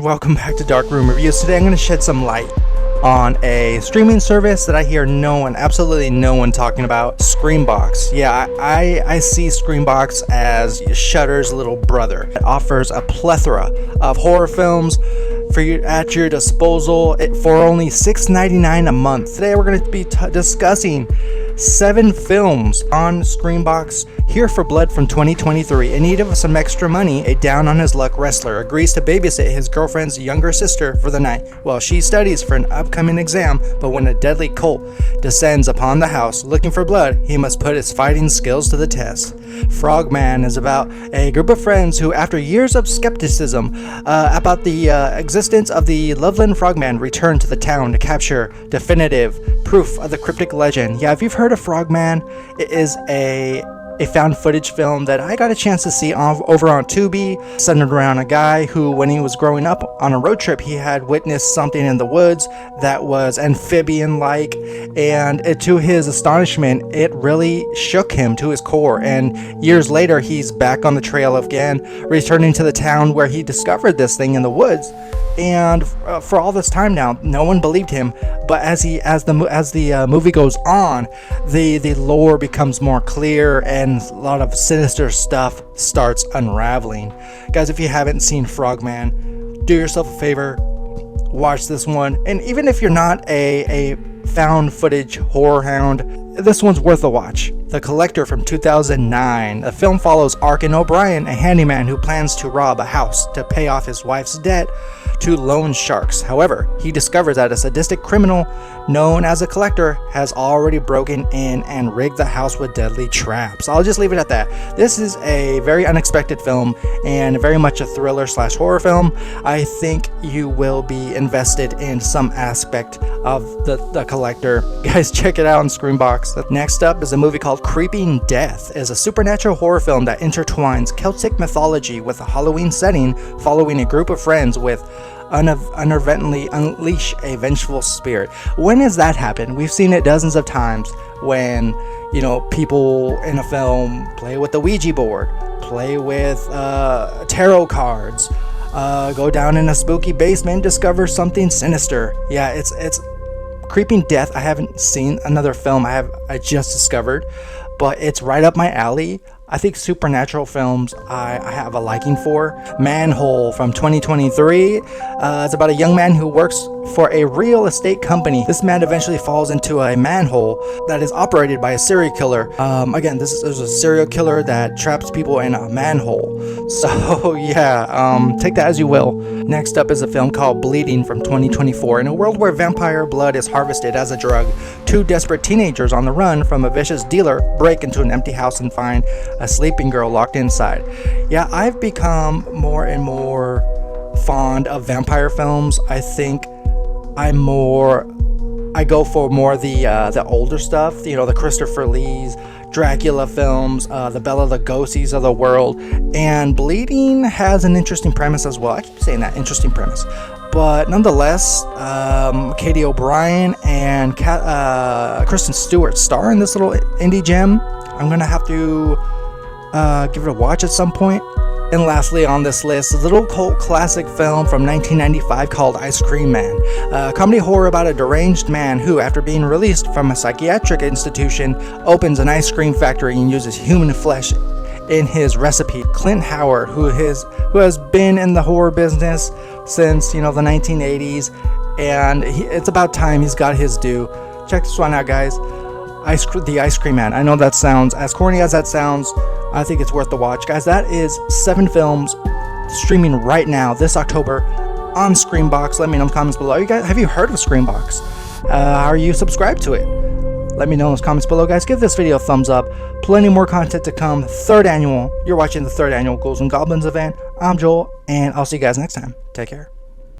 and welcome back to Dark Room Reviews. Today I'm going to shed some light on a streaming service that I hear absolutely no one talking about, Screambox. Yeah, I see Screambox as Shudder's little brother. It offers a plethora of horror films for you at your disposal for only $6.99 a month. Today we're going to be discussing 7 films on Screambox. Here for Blood from 2023. In need of some extra money, a down-on-his-luck wrestler agrees to babysit his girlfriend's younger sister for the night while she studies for an upcoming exam, but when a deadly cult descends upon the house looking for blood, he must put his fighting skills to the test. Frogman is about a group of friends who, after years of skepticism about the existence of the Loveland Frogman, return to the town to capture definitive proof of the cryptic legend. Yeah, if you've heard of Frogman, it is a found footage film that I got a chance to see over on Tubi, centered around a guy who, when he was growing up on a road trip, he had witnessed something in the woods that was amphibian-like, and to his astonishment, it really shook him to his core. And years later, he's back on the trail again, returning to the town where he discovered this thing in the woods. And for all this time now, no one believed him. But as the movie goes on, the lore becomes more clear, and a lot of sinister stuff starts unraveling. Guys, if you haven't seen Frogman, do yourself a favor, watch this one. And even if you're not a found footage horror hound, this one's worth a watch. The Collector from 2009. The film follows Arkin O'Brien, a handyman who plans to rob a house to pay off his wife's debt to loan sharks. However, he discovers that a sadistic criminal known as a Collector has already broken in and rigged the house with deadly traps. I'll just leave it at that. This is a very unexpected film and very much a thriller / horror film. I think you will be invested in some aspect of the Collector. Guys, check it out on Screambox. Next up is a movie called Creeping Death. It's a supernatural horror film that intertwines Celtic mythology with a Halloween setting, following a group of friends with uneventfully unleash a vengeful spirit. When has that happened? We've seen it dozens of times when, people in a film play with the Ouija board, play with tarot cards, go down in a spooky basement, discover something sinister. Yeah, it's Creeping Death. I haven't seen another film I just discovered, but it's right up my alley. I think supernatural films I have a liking for. Manhole from 2023. It's about a young man who works for a real estate company. This man eventually falls into a manhole that is operated by a serial killer. Again, there's a serial killer that traps people in a manhole. So yeah, take that as you will. Next up is a film called Bleeding from 2024. In a world where vampire blood is harvested as a drug, 2 desperate teenagers on the run from a vicious dealer break into an empty house and find a sleeping girl locked inside. Yeah, I've become more and more fond of vampire films. I think I go for more the older stuff, the Christopher Lee's Dracula films, the Bela Lugosi's of the world. And Bleeding has an interesting premise as well. I keep saying that, interesting premise. But nonetheless, Katie O'Brien and Kristen Stewart star in this little indie gem. I'm going to have to give it a watch at some point. And lastly on this list, a little cult classic film from 1995 called Ice Cream Man. A comedy horror about a deranged man who, after being released from a psychiatric institution, opens an ice cream factory and uses human flesh in his recipe. Clint Howard, who has been in the horror business since the 1980s, and it's about time he's got his due. Check this one out, guys. The Ice Cream Man. I know that sounds, as corny as that sounds, I think it's worth the watch. Guys, that is 7 films streaming right now this October on Screambox. Let me know in the comments below. Have you heard of Screambox? Are you subscribed to it? Let me know in those comments below, guys. Give this video a thumbs up. Plenty more content to come. You're watching the 3rd annual Ghouls and Goblins event. I'm Joel, and I'll see you guys next time. Take care.